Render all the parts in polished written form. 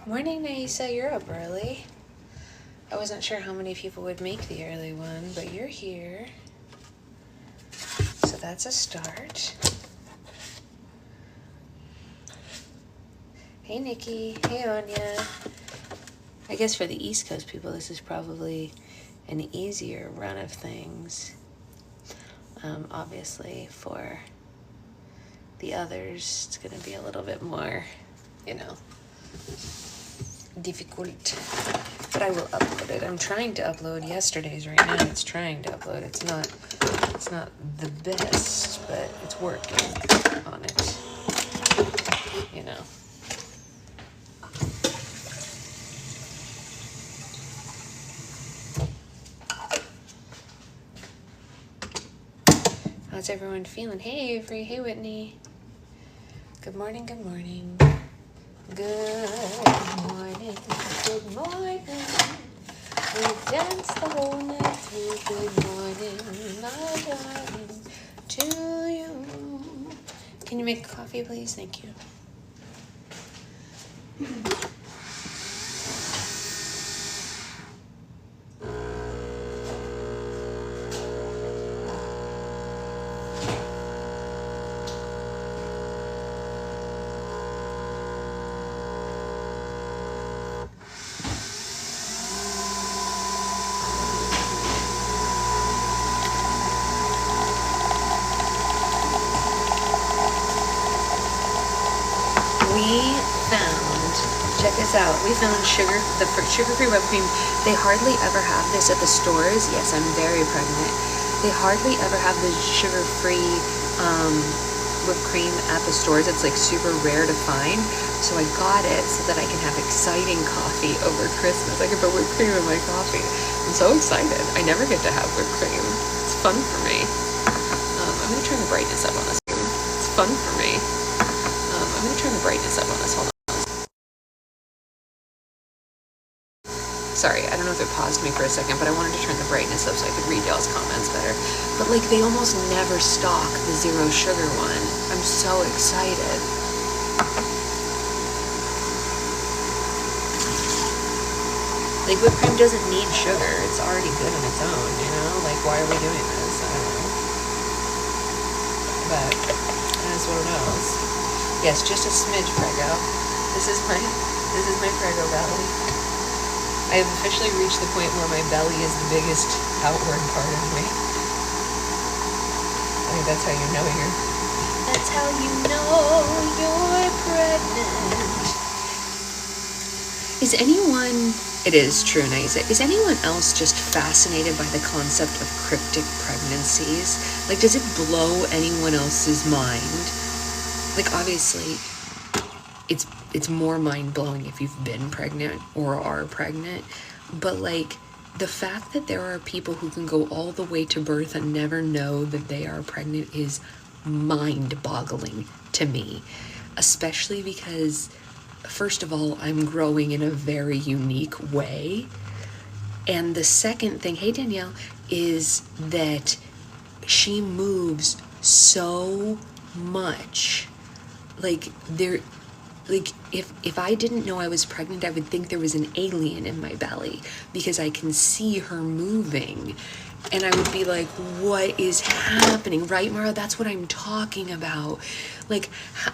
Morning, Naisa. You're up early. I wasn't sure how many people would make the early one, but you're here. So that's a start. Hey, Nikki. Hey, Anya. I guess for the East Coast people, this is probably an easier run of things. Obviously, for the others, it's going to be a little bit more, difficult. But I will upload it. I'm trying to upload yesterday's right now. It's trying to upload. It's not the best, but it's working on it. How's everyone feeling? Hey, Avery. Hey, Whitney. Good morning, good morning. Good morning, good morning. We danced the whole night through. Good morning, my darling, to you. Can you make coffee, please? Thank you. Check this out. We found the sugar-free whipped cream. They hardly ever have this at the stores. Yes, I'm very pregnant. They hardly ever have the sugar-free whipped cream at the stores. It's like super rare to find. So I got it so that I can have exciting coffee over Christmas. I can put whipped cream in my coffee. I'm so excited. I never get to have whipped cream. It's fun for me. I'm going to turn the brightness up on this. It's fun for me. I'm going to turn the brightness up on this. Hold on. Sorry, I don't know if it paused me for a second, but I wanted to turn the brightness up so I could read y'all's comments better. But like, they almost never stock the zero sugar one. I'm so excited. Like, whipped cream doesn't need sugar. It's already good on its own, Like, why are we doing this? I don't know. But that's what it knows. Yes, just a smidge Prego. This is my Prego belly. I have officially reached the point where my belly is the biggest outward part of me. I think that's how you know you're pregnant. Is anyone, it is true, Naisa, is anyone else just fascinated by the concept of cryptic pregnancies? Like, does it blow anyone else's mind? Like, obviously, it's more mind-blowing if you've been pregnant or are pregnant, but like, the fact that there are people who can go all the way to birth and never know that they are pregnant is mind-boggling to me, especially because, first of all, I'm growing in a very unique way, and the second thing, hey Danielle, is that she moves so much. Like, if I didn't know I was pregnant, I would think there was an alien in my belly because I can see her moving. And I would be like, what is happening? Right, Mara? That's what I'm talking about. Like,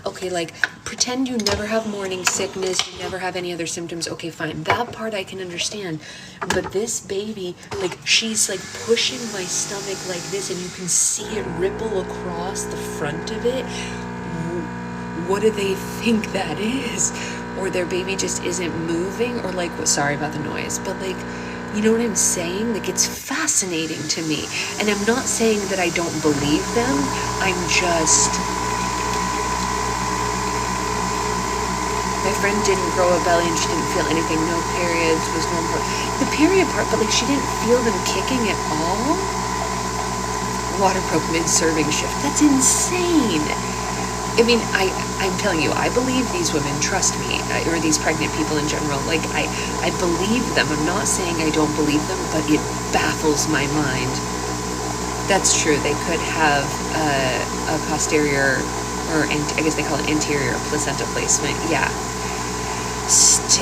okay, like, pretend you never have morning sickness, you never have any other symptoms. Okay, fine. That part I can understand. But this baby, like, she's like pushing my stomach like this, and you can see it ripple across the front of it. What do they think that is? Or their baby just isn't moving? Or like, sorry about the noise, but like, you know what I'm saying? Like, it's fascinating to me. And I'm not saying that I don't believe them. I'm just... My friend didn't grow a belly and she didn't feel anything. No periods, was normal. The period part, but like, she didn't feel them kicking at all? Water broke mid-serving shift. That's insane. I mean, I'm telling you, I believe these women, trust me, or these pregnant people in general. Like, I believe them. I'm not saying I don't believe them, but it baffles my mind. That's true. They could have a posterior, or I guess they call it anterior placenta placement. Yeah. and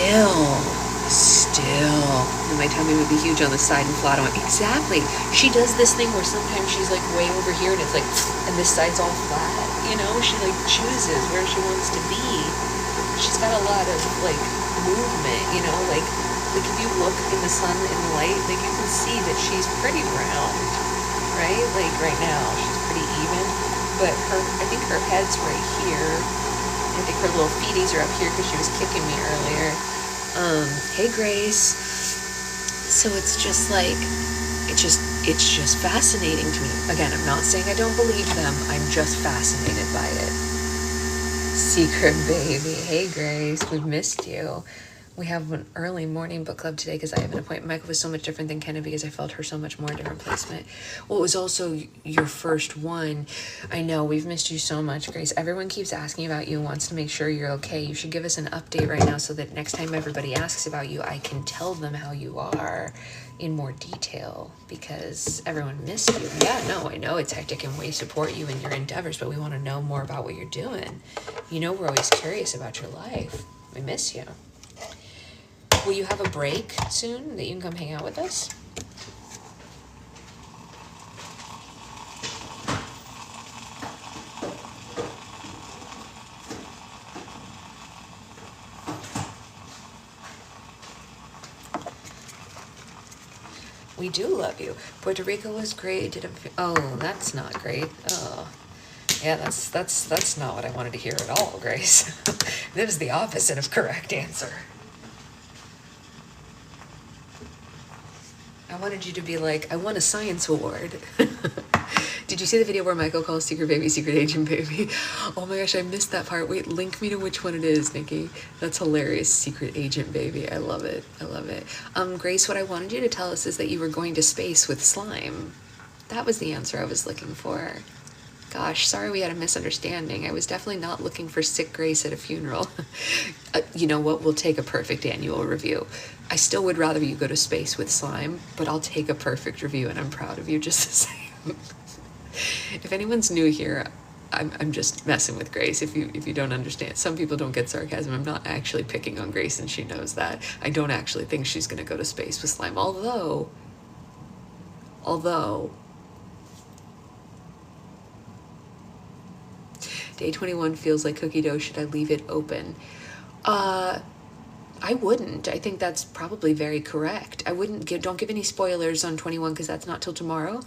my tummy would be huge on the side and flat on it. Exactly. She does this thing where sometimes she's like way over here and it's like, and this side's all flat, you know? She like chooses where she wants to be. She's got a lot of like movement, you know? Like if you look in the sun, in the light, like you can see that she's pretty round, right? Like right now, she's pretty even, but I think her head's right here. I think her little feeties are up here because she was kicking me earlier. Hey Grace. So it's just like, it's just fascinating to me. Again, I'm not saying I don't believe them. I'm just fascinated by it. Secret baby. Hey Grace, we've missed you. We have an early morning book club today because I have an appointment. Michael was so much different than Kenna because I felt her so much more different placement. Well, it was also your first one. I know, we've missed you so much, Grace. Everyone keeps asking about you and wants to make sure you're okay. You should give us an update right now so that next time everybody asks about you, I can tell them how you are in more detail because everyone missed you. Yeah, no, I know it's hectic and we support you in your endeavors, but we want to know more about what you're doing. You know, we're always curious about your life. We miss you. Will you have a break soon that you can come hang out with us? We do love you. Puerto Rico was great. Oh, that's not great. Oh, yeah, that's not what I wanted to hear at all, Grace. That is the opposite of correct answer. I wanted you to be like, I won a science award. Did you see the video where Michael calls Secret Baby Secret Agent Baby? Oh my gosh, I missed that part. Wait, link me to which one it is, Nikki. That's hilarious. Secret Agent Baby. I love it. I love it. Grace, what I wanted you to tell us is that you were going to space with slime. That was the answer I was looking for. Gosh, sorry we had a misunderstanding. I was definitely not looking for sick Grace at a funeral. You know what? We'll take a perfect annual review. I still would rather you go to space with slime, but I'll take a perfect review and I'm proud of you just the same. If anyone's new here, I'm just messing with Grace if you don't understand. Some people don't get sarcasm. I'm not actually picking on Grace and she knows that. I don't actually think she's gonna go to space with slime, although Day 21 feels like cookie dough. Should I leave it open? I wouldn't. I think that's probably very correct. I wouldn't don't give any spoilers on 21 because that's not till tomorrow.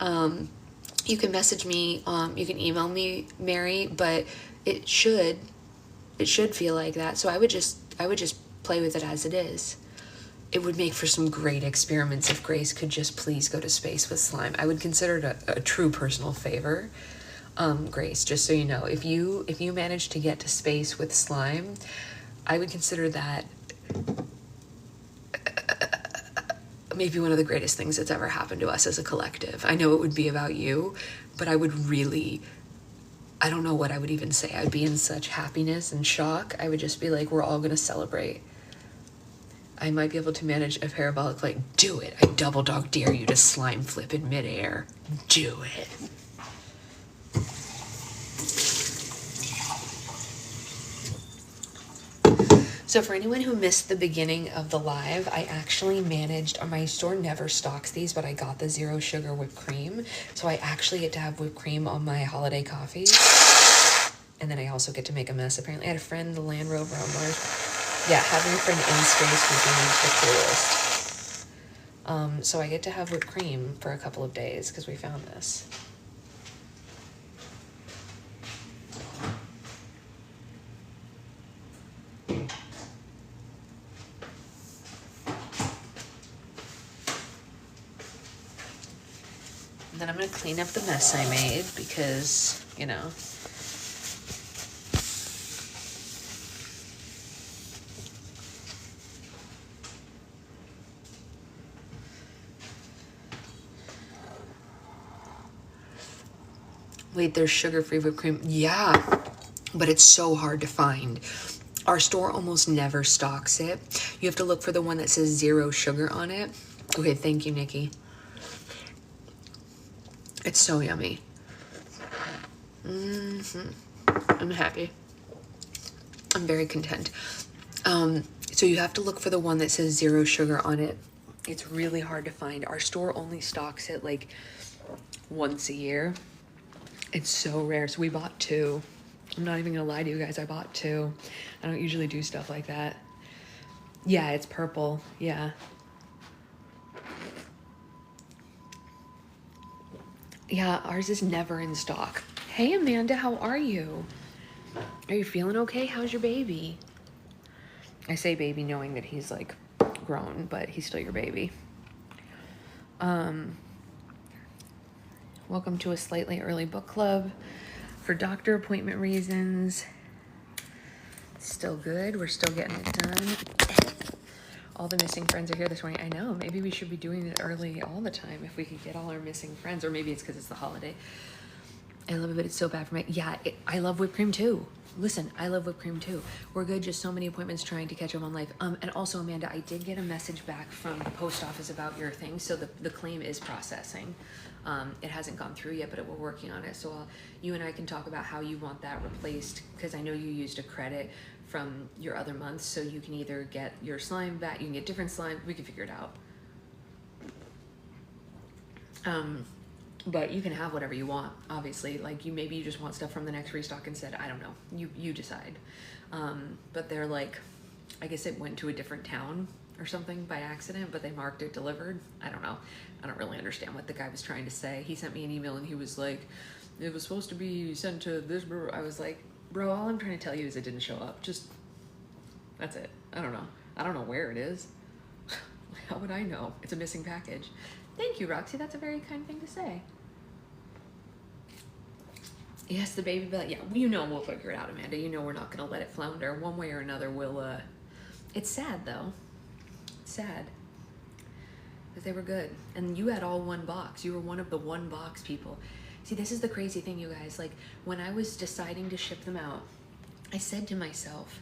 You can message me, you can email me, Mary, but it should feel like that. So I would just play with it as it is. It would make for some great experiments if Grace could just please go to space with slime. I would consider it a true personal favor. Grace, just so you know, if you manage to get to space with slime, I would consider that maybe one of the greatest things that's ever happened to us as a collective. I know it would be about you, but I don't know what I would even say. I'd be in such happiness and shock. I would just be like, we're all gonna celebrate. I might be able to manage a parabolic flight. Do it. I double dog dare you to slime flip in midair. Do it. So for anyone who missed the beginning of the live, I actually managed, my store never stocks these, but I got the 0 sugar whipped cream. So I actually get to have whipped cream on my holiday coffee. And then I also get to make a mess. Apparently I had a friend, the Land Rover on Mars. Yeah, having a friend in space would be the coolest. So I get to have whipped cream for a couple of days because we found this. And then I'm going to clean up the mess I made because, you know. Wait, there's sugar-free whipped cream. Yeah, but it's so hard to find. Our store almost never stocks it. You have to look for the one that says 0 sugar on it. Okay, thank you, Nikki. It's so yummy. I'm happy. I'm very content. So you have to look for the one that says 0 sugar on it. It's really hard to find. Our store only stocks it like once a year. It's so rare. So we bought 2. I'm not even gonna lie to you guys, I bought 2. I don't usually do stuff like that. Yeah, it's purple. Yeah. Yeah, ours is never in stock. Hey Amanda, how are you? Are you feeling okay? How's your baby? I say baby knowing that he's like grown, but he's still your baby. Welcome to a slightly early book club for doctor appointment reasons. Still good. We're still getting it done. All the missing friends are here this morning. I know. Maybe we should be doing it early all the time if we could get all our missing friends. Or maybe it's because it's the holiday. I love it, but it's so bad for me. Yeah, I love whipped cream too. Listen, I love whipped cream too. We're good. Just so many appointments trying to catch up on life. And also, Amanda, I did get a message back from the post office about your thing. So the claim is processing. It hasn't gone through yet, but we're working on it. So you and I can talk about how you want that replaced, because I know you used a credit from your other months. So you can either get your slime back, you can get different slime. We can figure it out. But you can have whatever you want, obviously. Like maybe you just want stuff from the next restock instead. I don't know. You decide. But they're like, I guess it went to a different town or something by accident, but they marked it delivered. I don't know. I don't really understand what the guy was trying to say. He sent me an email and he was like, it was supposed to be sent to this. I was like, bro, all I'm trying to tell you is it didn't show up. Just, that's it. I don't know. I don't know where it is. How would I know? It's a missing package. Thank you, Roxy. That's a very kind thing to say. Yes, the baby belly. Yeah, you know we'll figure it out, Amanda. You know we're not going to let it flounder. One way or another, we'll... It's sad, though. It's sad. Because they were good. And you had all one box. You were one of the one box people. See, this is the crazy thing, you guys. Like, when I was deciding to ship them out, I said to myself,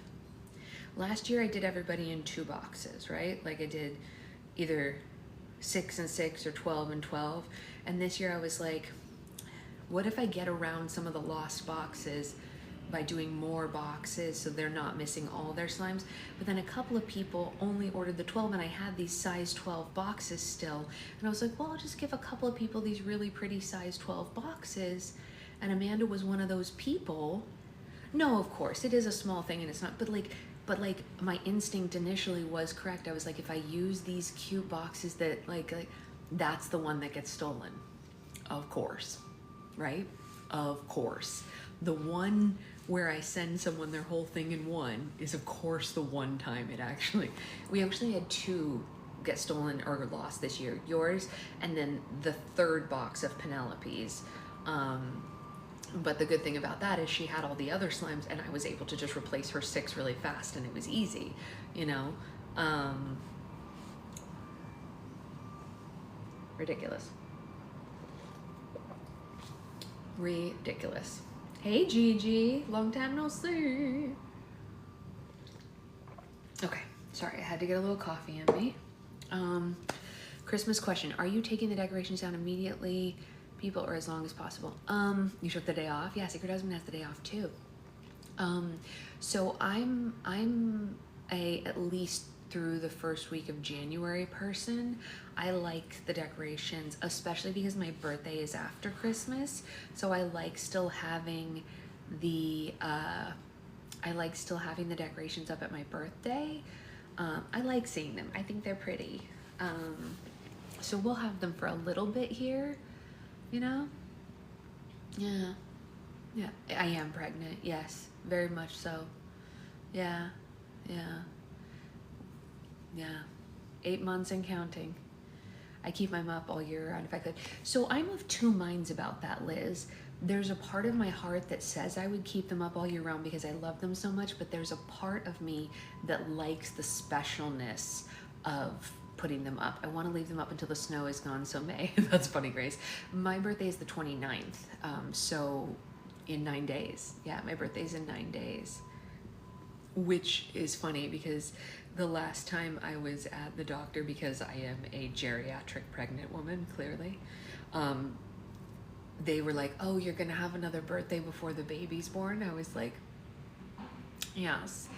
last year I did everybody in 2 boxes, right? Like, I did either 6 and 6 or 12 and 12. And this year I was like, what if I get around some of the lost boxes by doing more boxes so they're not missing all their slimes? But then a couple of people only ordered the 12 and I had these size 12 boxes still. And I was like, well, I'll just give a couple of people these really pretty size 12 boxes. And Amanda was one of those people. No, of course, it is a small thing and it's not, but like my instinct initially was correct. I was like, if I use these cute boxes that like that's the one that gets stolen. Of course. Right? Of course. The one where I send someone their whole thing in one is of course the one time we actually had 2 get stolen or lost this year. Yours and then the 3rd box of Penelope's. But the good thing about that is she had all the other slimes and I was able to just replace her 6 really fast and it was easy, you know? Ridiculous. Ridiculous. Hey Gigi, long time no see. Okay, sorry, I had to get a little coffee in me. Christmas question, are you taking the decorations down immediately, people, or as long as possible? You took the day off? Yeah, Secret Husband has the day off too. So I'm at least through the first week of January person. I like the decorations, especially because my birthday is after Christmas. So I like still having the decorations up at my birthday. I like seeing them. I think they're pretty. So we'll have them for a little bit here, you know? Yeah. Yeah. I am pregnant. Yes, very much so. Yeah. Yeah. Yeah, 8 months and counting. I keep mine up all year round if I could. So I'm of 2 minds about that, Liz. There's a part of my heart that says I would keep them up all year round because I love them so much, but there's a part of me that likes the specialness of putting them up. I want to leave them up until the snow is gone, so May. That's funny, Grace. My birthday is the 29th, so in 9 days. Yeah, my birthday's in 9 days, which is funny because the last time I was at the doctor, because I am a geriatric pregnant woman, clearly, they were like, oh, you're gonna have another birthday before the baby's born? I was like, yes.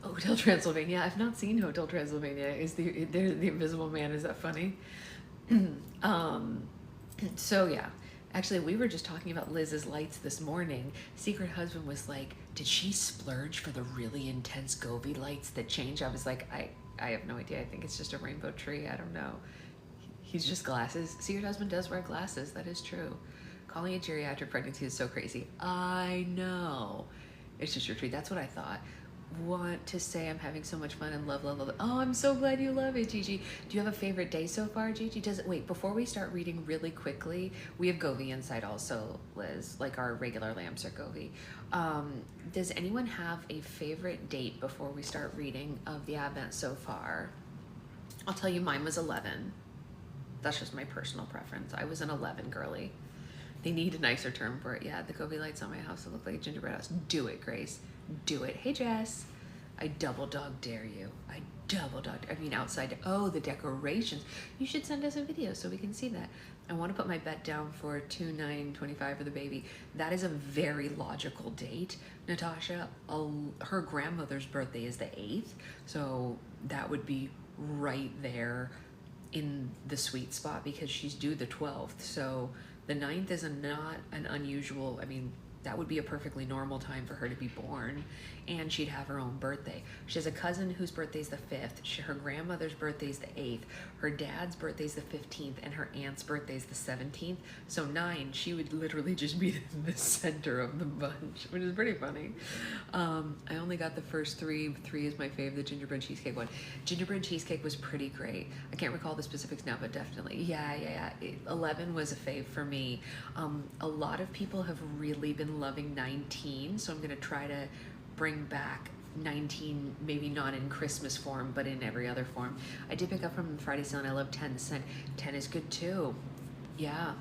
Hotel Transylvania. I've not seen Hotel Transylvania. Is the Invisible Man? Is that funny? um, so yeah, actually, we were just talking about Liz's lights this morning. Secret Husband was like, "Did she splurge for the really intense Gobi lights that change?" I was like, I have no idea. I think it's just a rainbow tree. I don't know. He's just glasses. Secret Husband does wear glasses. That is true. Calling a geriatric pregnancy is so crazy. I know. It's just your tree. That's what I thought. Want to say I'm having so much fun and love. Oh, I'm so glad you love it, Gigi. Do you have a favorite day so far, Gigi? Wait, before we start reading really quickly, we have Govi inside also, Liz, like our regular lamps are Govi. Does anyone have a favorite date before we start reading of the Advent so far? I'll tell you, mine was 11. That's just my personal preference. I was an 11 girly. They need a nicer term for it. Yeah, the Gobi lights on my house that look like a gingerbread house. Do it, Grace. Do it. Hey, Jess. I double dog dare you. Outside. Oh, the decorations. You should send us a video so we can see that. I want to put my bet down for 2/9/25 for the baby. That is a very logical date, Natasha. Her grandmother's birthday is the 8th, so that would be right there in the sweet spot because she's due the 12th. So the 9th is not an unusual, that would be a perfectly normal time for her to be born, and she'd have her own birthday. She has a cousin whose birthday's the 5th. Her grandmother's birthday's the 8th. Her dad's birthday's the 15th, and her aunt's birthday's the 17th. So 9, she would literally just be in the center of the bunch, which is pretty funny. I only got the first 3. 3 is my fave, the gingerbread cheesecake one. Gingerbread cheesecake was pretty great. I can't recall the specifics now, but definitely. Yeah. 11 was a fave for me. A lot of people have really been loving 19, so I'm going to try to bring back 19, maybe not in Christmas form, but in every other form. I did pick up from Friday sale and I love 10 cent. 10 is good too. Yeah.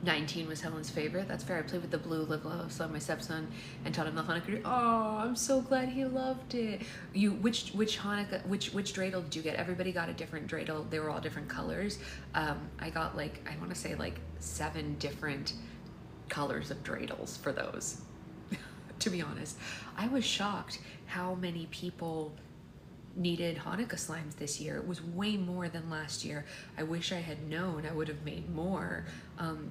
19 was Helen's favorite. That's fair. I played with the blue lip gloss on my stepson and taught him the Hanukkah. Oh, I'm so glad he loved it. Which Hanukkah, which dreidel did you get? Everybody got a different dreidel. They were all different colors. I got I want to say 7 different colors of dreidels for those. To be honest, I was shocked how many people needed Hanukkah slimes this year. It was way more than last year. I wish I had known. I would have made more,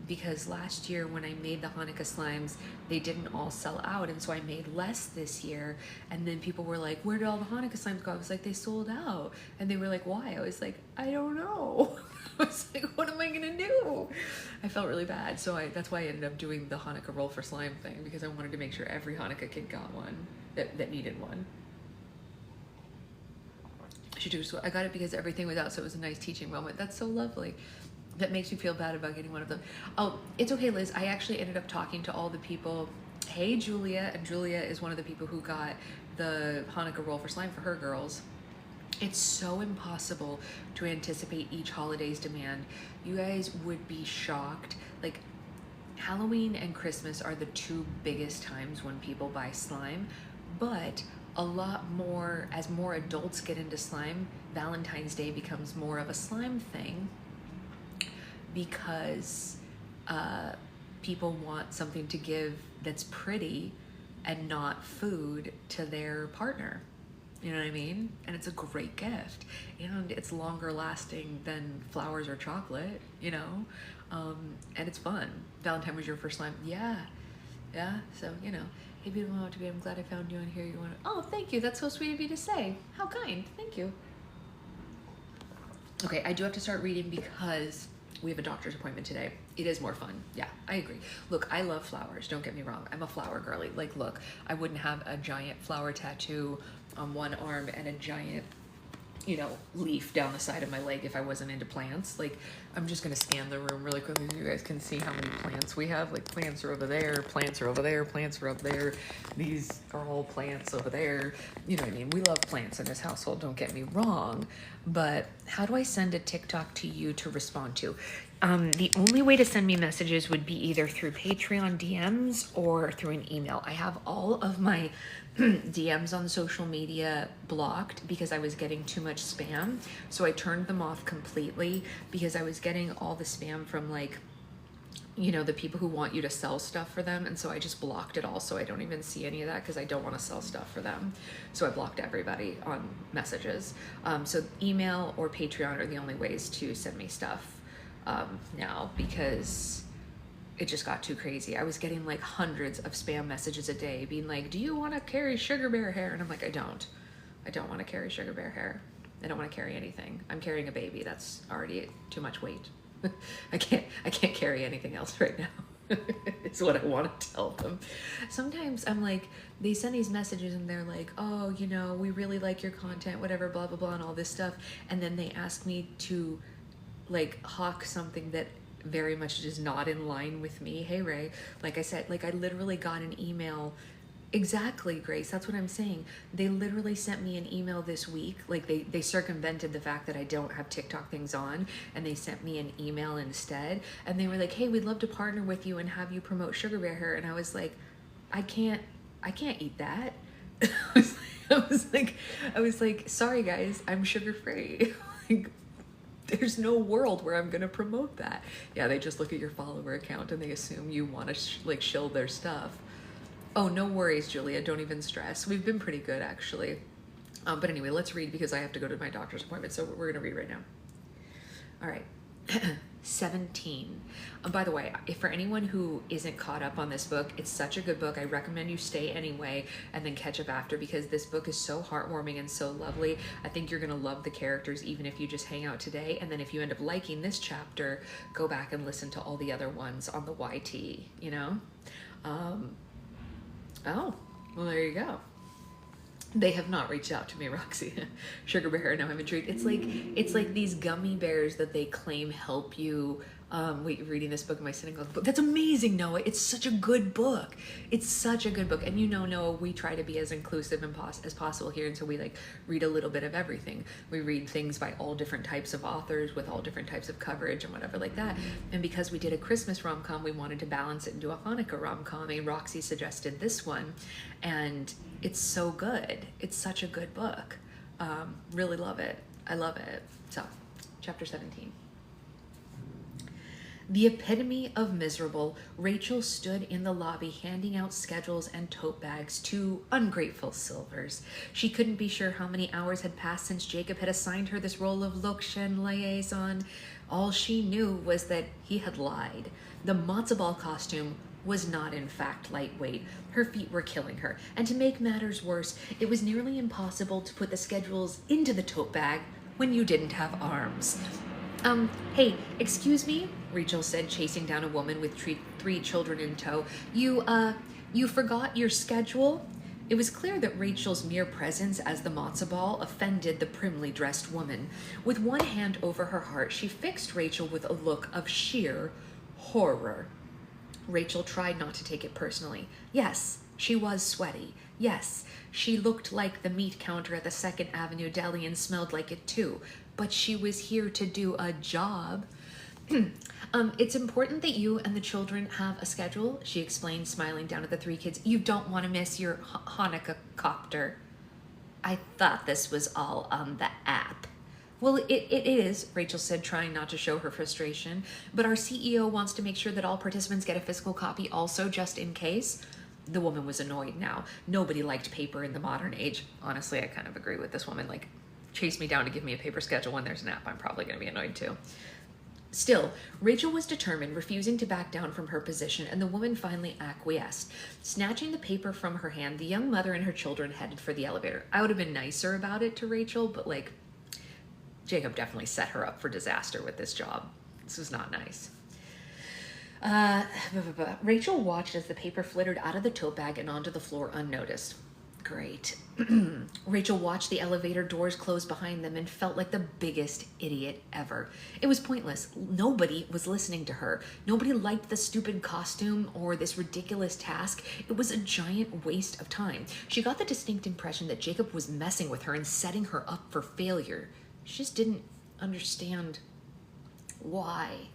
because last year when I made the Hanukkah slimes, they didn't all sell out, and so I made less this year. And then people were like, where did all the Hanukkah slimes go? I was like, they sold out. And they were like, why? I was like, I don't know. I was like, what am I gonna do? I felt really bad, so that's why I ended up doing the Hanukkah roll for slime thing, because I wanted to make sure every Hanukkah kid got one that needed one. I got it because everything was out, so it was a nice teaching moment. That's so lovely. That makes me feel bad about getting one of them. Oh, it's okay, Liz. I actually ended up talking to all the people. Hey, Julia. And Julia is one of the people who got the Hanukkah roll for slime for her girls. It's so impossible to anticipate each holiday's demand. You guys would be shocked. Halloween and Christmas are the 2 biggest times when people buy slime, but a lot more, as more adults get into slime, Valentine's Day becomes more of a slime thing because people want something to give that's pretty and not food to their partner. You know what I mean? And it's a great gift, and it's longer lasting than flowers or chocolate, and it's fun. Valentine was your first slime. Yeah. So, hey, beautiful mom to be, I'm glad I found you on here. Oh, thank you. That's so sweet of you to say. How kind. Thank you. Okay, I do have to start reading because we have a doctor's appointment today. It is more fun. Yeah, I agree. Look, I love flowers. Don't get me wrong. I'm a flower girly. Look, I wouldn't have a giant flower tattoo on one arm and a giant, leaf down the side of my leg if I wasn't into plants. I'm just going to scan the room really quickly so you guys can see how many plants we have. Plants are over there, plants are over there, plants are up there. These are all plants over there. You know what I mean? We love plants in this household, don't get me wrong. But how do I send a TikTok to you to respond to? The only way to send me messages would be either through Patreon DMs or through an email. I have all of my DMs on social media blocked because I was getting too much spam. So I turned them off completely because I was getting all the spam from you know, the people who want you to sell stuff for them. And so I just blocked it all. So I don't even see any of that because I don't want to sell stuff for them. So I blocked everybody on messages. So email or Patreon are the only ways to send me stuff now, because it just got too crazy. I was getting like hundreds of spam messages a day being like, do you want to carry sugar bear hair? And I'm like, I don't want to carry sugar bear hair. I don't want to carry anything. I'm carrying a baby. That's already too much weight. I can't carry anything else right now. It's what I want to tell them. Sometimes I'm like, they send these messages and they're like, oh, you know, we really like your content, whatever, blah, blah, blah, and all this stuff. And then they ask me to like hawk something that very much is not in line with me. Hey, Ray, like I said, like I literally got an email. Exactly, Grace. That's what I'm saying. They literally sent me an email this week. Like they circumvented the fact that I don't have TikTok things on, and they sent me an email instead. And they were like, hey, we'd love to partner with you and have you promote sugar bear hair. And I was like, I can't eat that. I was like, sorry guys, I'm sugar free. Like, there's no world where I'm gonna promote that. Yeah, they just look at your follower account and they assume you want to like shill their stuff. Oh, no worries, Julia. Don't even stress. We've been pretty good, actually. But anyway, let's read because I have to go to my doctor's appointment. So we're going to read right now. All right. 17. By the way, if for anyone who isn't caught up on this book, it's such a good book. I recommend you stay anyway and then catch up after, because this book is so heartwarming and so lovely. I think you're going to love the characters even if you just hang out today. And then if you end up liking this chapter, go back and listen to all the other ones on the YT, you know? Oh, well, there you go. They have not reached out to me, Roxy. Sugar bear, no, I'm intrigued. It's like these gummy bears that they claim help you. Wait, reading this book, am I sitting on the book? That's amazing, Noah. It's such a good book. It's such a good book. And you know, Noah, we try to be as inclusive as possible here. And so we like read a little bit of everything. We read things by all different types of authors with all different types of coverage and whatever like that. And because we did a Christmas rom-com, we wanted to balance it into a Hanukkah rom-com. And Roxy suggested this one. And it's so good. It's such a good book. Really love it. I love it. So, chapter 17. The epitome of miserable, Rachel stood in the lobby handing out schedules and tote bags to ungrateful Silvers. She couldn't be sure how many hours had passed since Jacob had assigned her this role of Lokshen liaison. All she knew was that he had lied. The matzo ball costume was not in fact lightweight. Her feet were killing her, and to make matters worse, it was nearly impossible to put the schedules into the tote bag when you didn't have arms. Hey, excuse me, Rachel said, chasing down a woman with three children in tow. You forgot your schedule? It was clear that Rachel's mere presence as the matzo ball offended the primly dressed woman. With one hand over her heart, she fixed Rachel with a look of sheer horror. Rachel tried not to take it personally. Yes, she was sweaty. Yes, she looked like the meat counter at the 2nd Avenue Deli and smelled like it too. But she was here to do a job. It's important that you and the children have a schedule, she explained, smiling down at the 3 kids. You don't want to miss your Hanukkah copter. I thought this was all on the app. Well, it is, Rachel said, trying not to show her frustration. But our CEO wants to make sure that all participants get a physical copy also, just in case. The woman was annoyed now. Nobody liked paper in the modern age. Honestly, I kind of agree with this woman. Like, chase me down to give me a paper schedule when there's an app. I'm probably going to be annoyed too. Still, Rachel was determined, refusing to back down from her position, and the woman finally acquiesced. Snatching the paper from her hand, the young mother and her children headed for the elevator. I would have been nicer about it to Rachel, but like, Jacob definitely set her up for disaster with this job. This was not nice. Rachel watched as the paper flittered out of the tote bag and onto the floor unnoticed. Great. Rachel watched the elevator doors close behind them and felt like the biggest idiot ever. It was pointless. Nobody was listening to her. Nobody liked the stupid costume or this ridiculous task. It was a giant waste of time. She got the distinct impression that Jacob was messing with her and setting her up for failure. She just didn't understand why.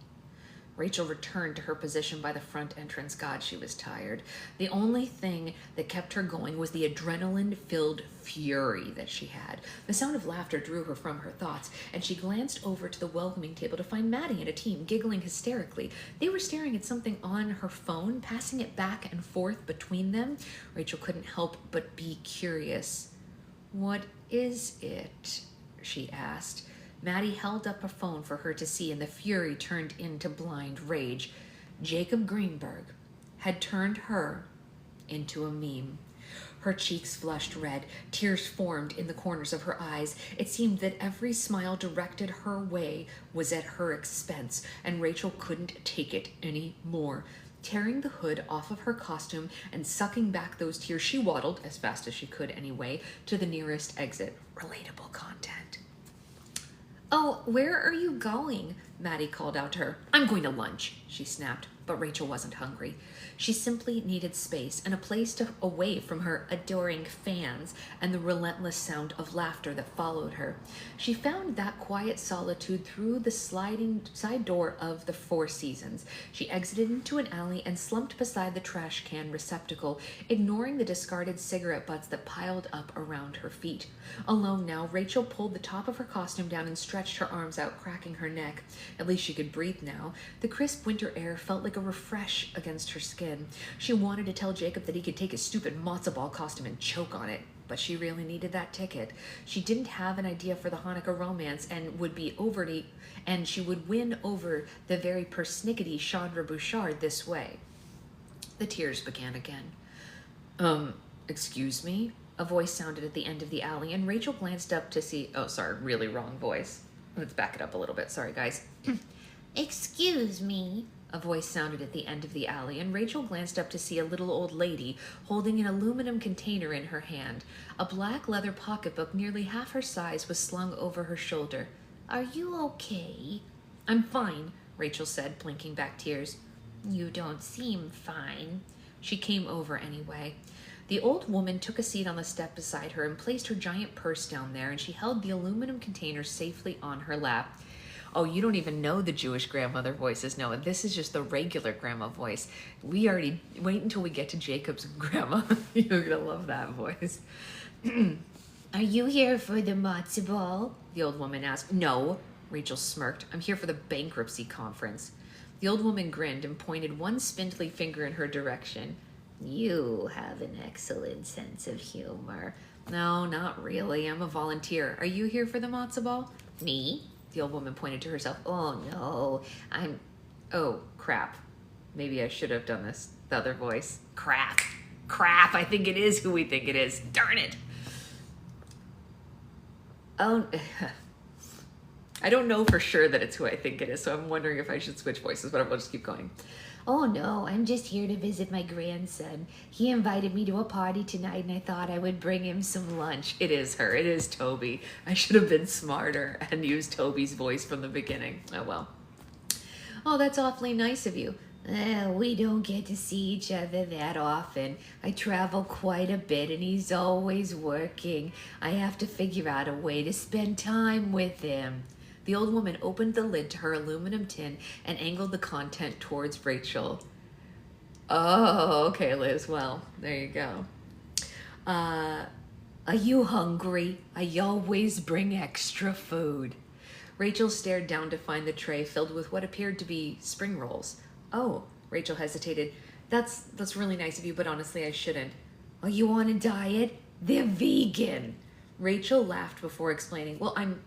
Rachel returned to her position by the front entrance. God, she was tired. The only thing that kept her going was the adrenaline-filled fury that she had. The sound of laughter drew her from her thoughts, and she glanced over to the welcoming table to find Maddie and a team giggling hysterically. They were staring at something on her phone, passing it back and forth between them. Rachel couldn't help but be curious. "What is it?" she asked. Maddie held up a phone for her to see, and the fury turned into blind rage. Jacob Greenberg had turned her into a meme. Her cheeks flushed red. Tears formed in the corners of her eyes. It seemed that every smile directed her way was at her expense, and Rachel couldn't take it any more. Tearing the hood off of her costume and sucking back those tears, she waddled, as fast as she could anyway, to the nearest exit. Relatable content. "Oh, where are you going?" Maddie called out to her. "I'm going to lunch," she snapped, but Rachel wasn't hungry. She simply needed space and a place away from her adoring fans and the relentless sound of laughter that followed her. She found that quiet solitude through the sliding side door of the Four Seasons. She exited into an alley and slumped beside the trash can receptacle, ignoring the discarded cigarette butts that piled up around her feet. Alone now, Rachel pulled the top of her costume down and stretched her arms out, cracking her neck. At least she could breathe now. The crisp winter air felt like a refresh against her skin. She wanted to tell Jacob that he could take his stupid matzo ball costume and choke on it, but she really needed that ticket. She didn't have an idea for the Hanukkah romance and she would win over the very persnickety Chandra Bouchard this way. The tears began again. Excuse me?" A voice sounded at the end of the alley, and Rachel glanced up to see... Oh, sorry, really wrong voice. Let's back it up a little bit. Sorry, guys. "Excuse me?" A voice sounded at the end of the alley, and Rachel glanced up to see a little old lady holding an aluminum container in her hand. A black leather pocketbook nearly half her size was slung over her shoulder. "Are you okay?" "I'm fine," Rachel said, blinking back tears. "You don't seem fine." She came over anyway. The old woman took a seat on the step beside her and placed her giant purse down there, and she held the aluminum container safely on her lap. Oh, you don't even know the Jewish grandmother voices. No, this is just the regular grandma voice. Wait until we get to Jacob's grandma. You're going to love that voice. "Are you here for the matzo ball?" the old woman asked. "No," Rachel smirked. "I'm here for the bankruptcy conference." The old woman grinned and pointed one spindly finger in her direction. "You have an excellent sense of humor." "No, not really. I'm a volunteer. Are you here for the matzo ball?" "Me?" The old woman pointed to herself. "Oh, no, Oh, crap. Maybe I should have done this. The other voice. Crap. I think it is who we think it is. Darn it. Oh, I don't know for sure that it's who I think it is, so I'm wondering if I should switch voices, but I'll just keep going. "Oh, no, I'm just here to visit my grandson. He invited me to a party tonight, and I thought I would bring him some lunch." It is her. It is Toby. I should have been smarter and used Toby's voice from the beginning. Oh, well. "Oh, that's awfully nice of you." We don't get to see each other that often. I travel quite a bit, and he's always working. I have to figure out a way to spend time with him." The old woman opened the lid to her aluminum tin and angled the content towards Rachel. "Oh, okay, Liz. Well, there you go. Are you hungry? I always bring extra food." Rachel stared down to find the tray filled with what appeared to be spring rolls. "Oh," Rachel hesitated. That's really nice of you, but honestly, I shouldn't." "Are you on a diet? They're vegan." Rachel laughed before explaining. "Well, I'm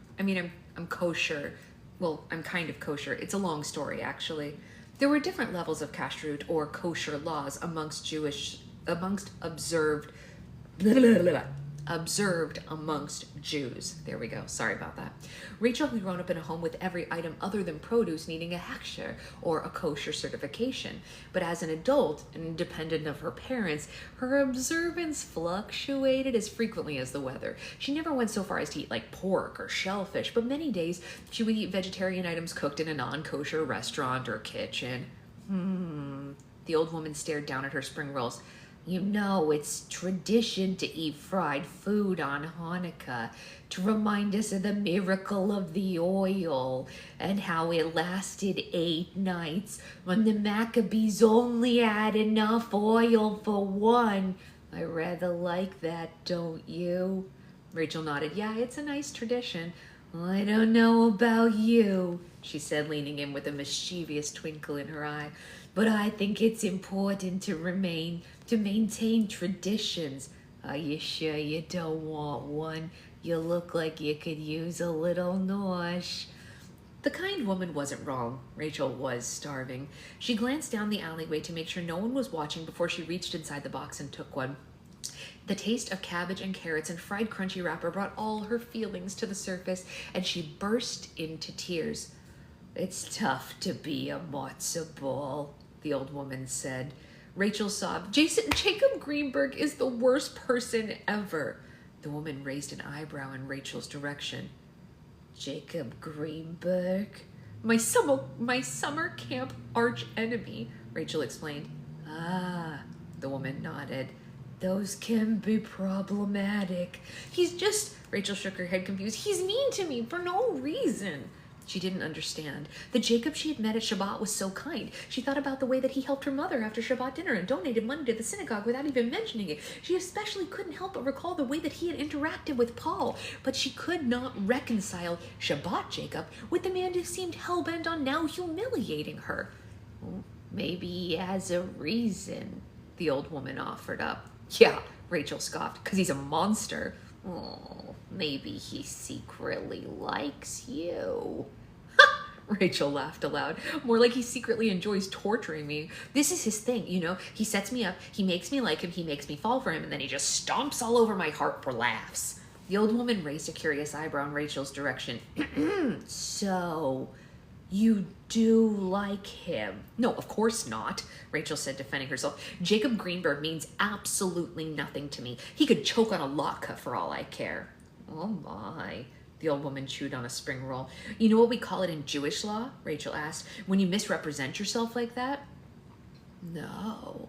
kosher. Well, I'm kind of kosher. It's a long story, actually. There were different levels of kashrut or kosher laws amongst observed amongst Jews. There we go. Sorry about that. Rachel had grown up in a home with every item other than produce needing a hechsher or a kosher certification. But as an adult, and independent of her parents, her observance fluctuated as frequently as the weather. She never went so far as to eat like pork or shellfish, but many days she would eat vegetarian items cooked in a non-kosher restaurant or kitchen. The old woman stared down at her spring rolls. You know, it's tradition to eat fried food on Hanukkah to remind us of the miracle of the oil and how it lasted 8 nights when the Maccabees only had enough oil for one. I rather like that, don't you? Rachel nodded. Yeah, it's a nice tradition. I don't know about you, she said, leaning in with a mischievous twinkle in her eye, but I think it's important to maintain traditions. Are you sure you don't want one? You look like you could use a little nosh. The kind woman wasn't wrong. Rachel was starving. She glanced down the alleyway to make sure no one was watching before she reached inside the box and took one. The taste of cabbage and carrots and fried crunchy wrapper brought all her feelings to the surface, and she burst into tears. It's tough to be a matzo ball, the old woman said. Rachel sobbed. Jacob Greenberg is the worst person ever. The woman raised an eyebrow in Rachel's direction. Jacob Greenberg? My summer camp arch enemy, Rachel explained. Ah, the woman nodded. Those can be problematic. Rachel shook her head confused. He's mean to me for no reason. She didn't understand. The Jacob she had met at Shabbat was so kind. She thought about the way that he helped her mother after Shabbat dinner and donated money to the synagogue without even mentioning it. She especially couldn't help but recall the way that he had interacted with Paul, but she could not reconcile Shabbat Jacob with the man who seemed hell-bent on now humiliating her. Well, maybe he has a reason, the old woman offered up. Yeah, Rachel scoffed, because he's a monster. Oh, maybe he secretly likes you. Rachel laughed aloud. More like he secretly enjoys torturing me. This is his thing, you know. He sets me up, he makes me like him, he makes me fall for him, and then he just stomps all over my heart for laughs. The old woman raised a curious eyebrow in Rachel's direction. So, you do like him? No, of course not, Rachel said, defending herself. Jacob Greenberg means absolutely nothing to me. He could choke on a latke for all I care. Oh my, the old woman chewed on a spring roll. You know what we call it in Jewish law? Rachel asked. When you misrepresent yourself like that? No.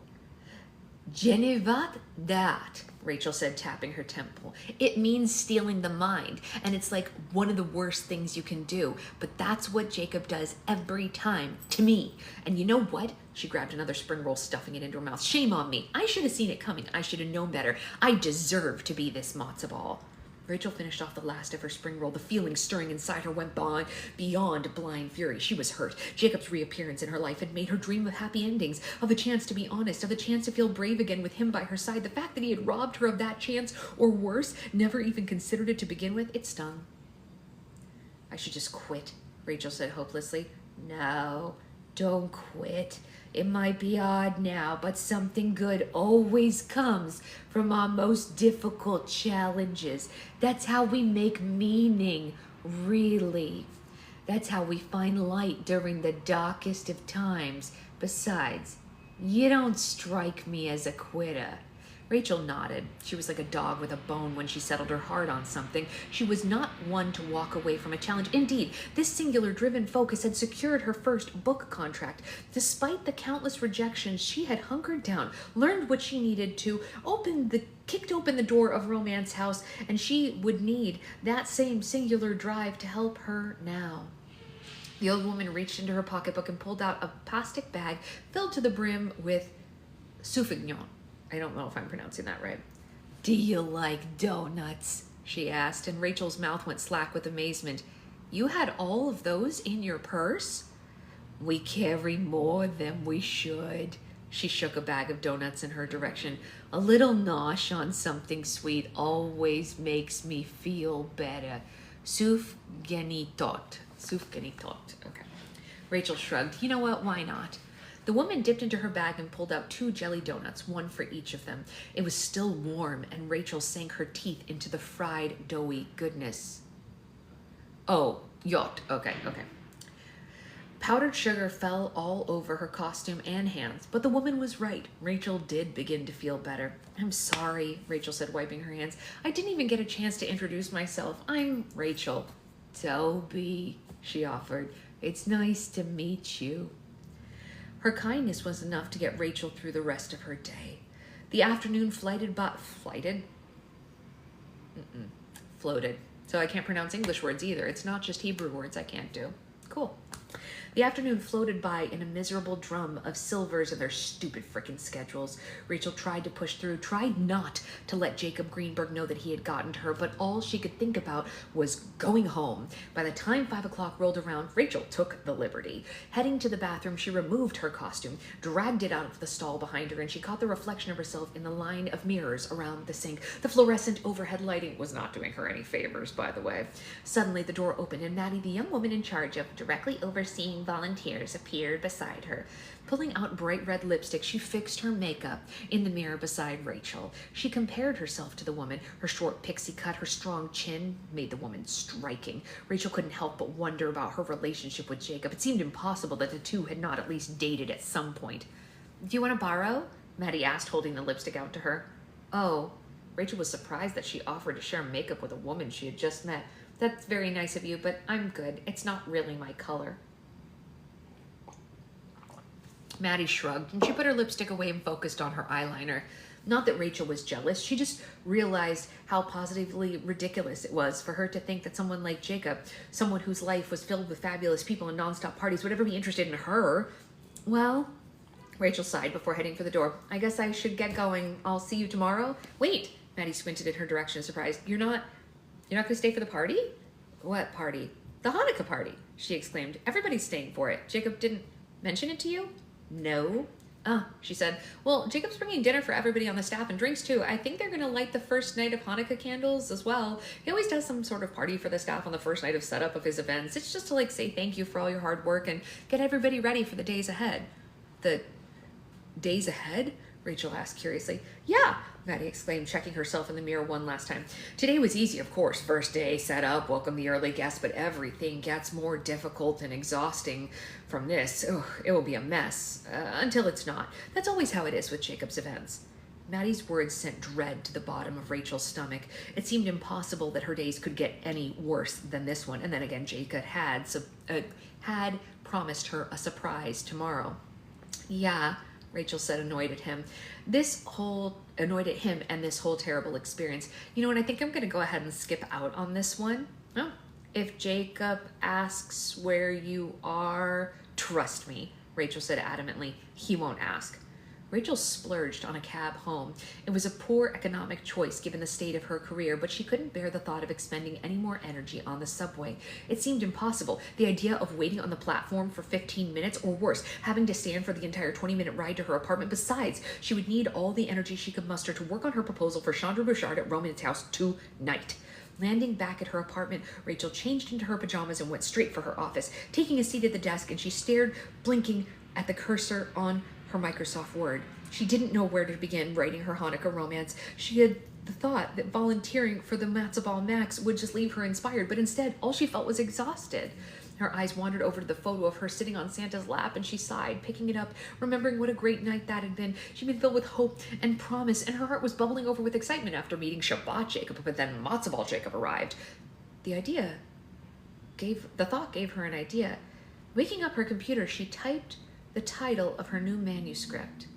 Genevat dat, Rachel said, tapping her temple. It means stealing the mind, and it's like one of the worst things you can do, but that's what Jacob does every time to me. And you know what? She grabbed another spring roll, stuffing it into her mouth. Shame on me. I should have seen it coming. I should have known better. I deserve to be this matzo ball. Rachel finished off the last of her spring roll. The feeling stirring inside her went beyond blind fury. She was hurt. Jacob's reappearance in her life had made her dream of happy endings, of a chance to be honest, of a chance to feel brave again with him by her side. The fact that he had robbed her of that chance, or worse, never even considered it to begin with, it stung. I should just quit, Rachel said hopelessly. No, don't quit. It might be odd now, but something good always comes from our most difficult challenges. That's how we make meaning, really. That's how we find light during the darkest of times. Besides, you don't strike me as a quitter. Rachel nodded. She was like a dog with a bone when she settled her heart on something. She was not one to walk away from a challenge. Indeed, this singular driven focus had secured her first book contract. Despite the countless rejections, she had hunkered down, learned what she needed to, kicked open the door of Romance House, and she would need that same singular drive to help her now. The old woman reached into her pocketbook and pulled out a plastic bag filled to the brim with souffignon. I don't know if I'm pronouncing that right. Do you like donuts? She asked, and Rachel's mouth went slack with amazement. You had all of those in your purse? We carry more than we should. She shook a bag of donuts in her direction. A little nosh on something sweet always makes me feel better. Souffgenitot. Okay. Rachel shrugged. You know what? Why not? The woman dipped into her bag and pulled out 2 jelly donuts, one for each of them. It was still warm, and Rachel sank her teeth into the fried, doughy goodness. Oh, yacht. Okay. Powdered sugar fell all over her costume and hands, but the woman was right. Rachel did begin to feel better. I'm sorry, Rachel said, wiping her hands. I didn't even get a chance to introduce myself. I'm Rachel. Toby, she offered. It's nice to meet you. Her kindness was enough to get Rachel through the rest of her day. The afternoon floated. So I can't pronounce English words either. It's not just Hebrew words I can't do. Cool. The afternoon floated by in a miserable drum of Silvers and their stupid frickin' schedules. Rachel tried to push through, tried not to let Jacob Greenberg know that he had gotten to her, but all she could think about was going home. By the time 5 o'clock rolled around, Rachel took the liberty. Heading to the bathroom, she removed her costume, dragged it out of the stall behind her, and she caught the reflection of herself in the line of mirrors around the sink. The fluorescent overhead lighting was not doing her any favors, by the way. Suddenly, the door opened, and Maddie, the young woman in charge of directly overseeing volunteers, appeared beside her. Pulling out bright red lipstick, she fixed her makeup in the mirror beside Rachel. She compared herself to the woman. Her short pixie cut, her strong chin made the woman striking. Rachel couldn't help but wonder about her relationship with Jacob. It seemed impossible that the two had not at least dated at some point. "Do you want to borrow?" Maddie asked, holding the lipstick out to her. "Oh." Rachel was surprised that she offered to share makeup with a woman she had just met. "That's very nice of you, but I'm good. It's not really my color." Maddie shrugged, and she put her lipstick away and focused on her eyeliner. Not that Rachel was jealous, she just realized how positively ridiculous it was for her to think that someone like Jacob, someone whose life was filled with fabulous people and nonstop parties, would ever be interested in her. "Well," Rachel sighed before heading for the door, "I guess I should get going. I'll see you tomorrow." "Wait," Maddie squinted in her direction, surprised. You're not going to stay for the party?" "What party?" "The Hanukkah party," she exclaimed. "Everybody's staying for it. Jacob didn't mention it to you?" "No." She said, "Well, Jacob's bringing dinner for everybody on the staff and drinks too. I think they're going to light the first night of Hanukkah candles as well. He always does some sort of party for the staff on the first night of setup of his events. It's just to say thank you for all your hard work and get everybody ready for the days ahead." "The days ahead?" Rachel asked curiously. "Yeah," Maddie exclaimed, checking herself in the mirror one last time. "Today was easy, of course. First day, set up, welcome the early guests, but everything gets more difficult and exhausting from this. It will be a mess, until it's not. That's always how it is with Jacob's events." Maddie's words sent dread to the bottom of Rachel's stomach. It seemed impossible that her days could get any worse than this one. And then again, Jacob had promised her a surprise tomorrow. "Yeah," Rachel said, annoyed at him and this whole terrible experience. "You know what, I think I'm going to go ahead and skip out on this one." "Oh, if Jacob asks where you are," "Trust me," Rachel said adamantly, "he won't ask." Rachel splurged on a cab home. It was a poor economic choice given the state of her career, but she couldn't bear the thought of expending any more energy on the subway. It seemed impossible. The idea of waiting on the platform for 15 minutes, or worse, having to stand for the entire 20-minute ride to her apartment. Besides, she would need all the energy she could muster to work on her proposal for Chandra Bouchard at Roman's house tonight. Landing back at her apartment, Rachel changed into her pajamas and went straight for her office. Taking a seat at the desk, and she stared, blinking at the cursor on her Microsoft Word. She didn't know where to begin writing her Hanukkah romance. She had the thought that volunteering for the Matzah Ball Max would just leave her inspired, but instead, all she felt was exhausted. Her eyes wandered over to the photo of her sitting on Santa's lap, and she sighed, picking it up, remembering what a great night that had been. She'd been filled with hope and promise, and her heart was bubbling over with excitement after meeting Shabbat Jacob, but then Matzah Ball Jacob arrived. The thought gave her an idea. Waking up her computer, she typed the title of her new manuscript,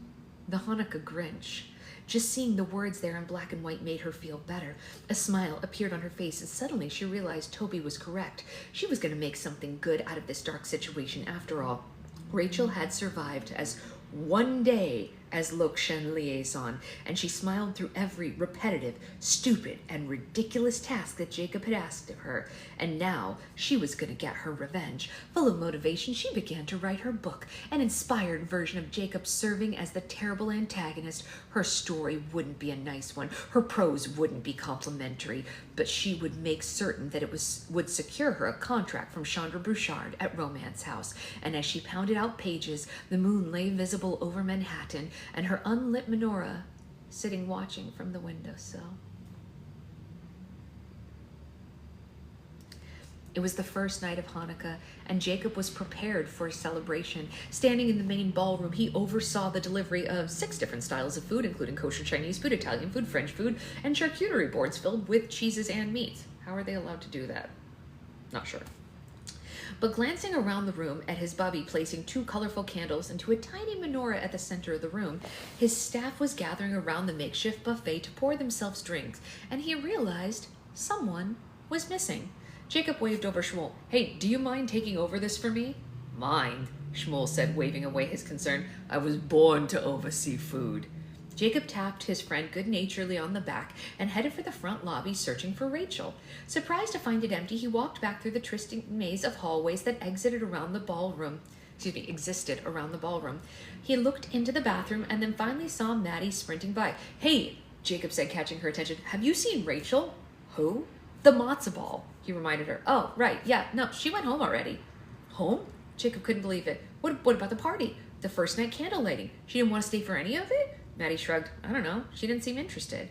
The Hanukkah Grinch. Just seeing the words there in black and white made her feel better. A smile appeared on her face, and suddenly she realized Toby was correct. She was going to make something good out of this dark situation after all. Rachel had survived as one day as Lokshen liaison, and she smiled through every repetitive, stupid, and ridiculous task that Jacob had asked of her. And now she was going to get her revenge. Full of motivation, she began to write her book, an inspired version of Jacob serving as the terrible antagonist. Her story wouldn't be a nice one. Her prose wouldn't be complimentary, but she would make certain that it would secure her a contract from Chandra Bouchard at Romance House. And as she pounded out pages, the moon lay visible over Manhattan, and her unlit menorah sitting watching from the windowsill. It was the first night of Hanukkah, and Jacob was prepared for a celebration. Standing in the main ballroom, he oversaw the delivery of 6 different styles of food, including kosher Chinese food, Italian food, French food, and charcuterie boards filled with cheeses and meats. How are they allowed to do that? Not sure. But glancing around the room at his bubby placing 2 colorful candles into a tiny menorah at the center of the room, his staff was gathering around the makeshift buffet to pour themselves drinks, and he realized someone was missing. Jacob waved over Shmuel. "Hey, do you mind taking over this for me?" "Mind," Shmuel said, waving away his concern. "I was born to oversee food." Jacob tapped his friend good-naturedly on the back and headed for the front lobby, searching for Rachel. Surprised to find it empty, he walked back through the twisting maze of hallways that existed around the ballroom. He looked into the bathroom and then finally saw Maddie sprinting by. "Hey," Jacob said, catching her attention. "Have you seen Rachel?" "Who?" "The matzo ball," he reminded her. "Oh, right, yeah, no, she went home already." "Home?" Jacob couldn't believe it. What about the party? The first night candle lighting? She didn't want to stay for any of it?" Maddie shrugged. "I don't know. She didn't seem interested."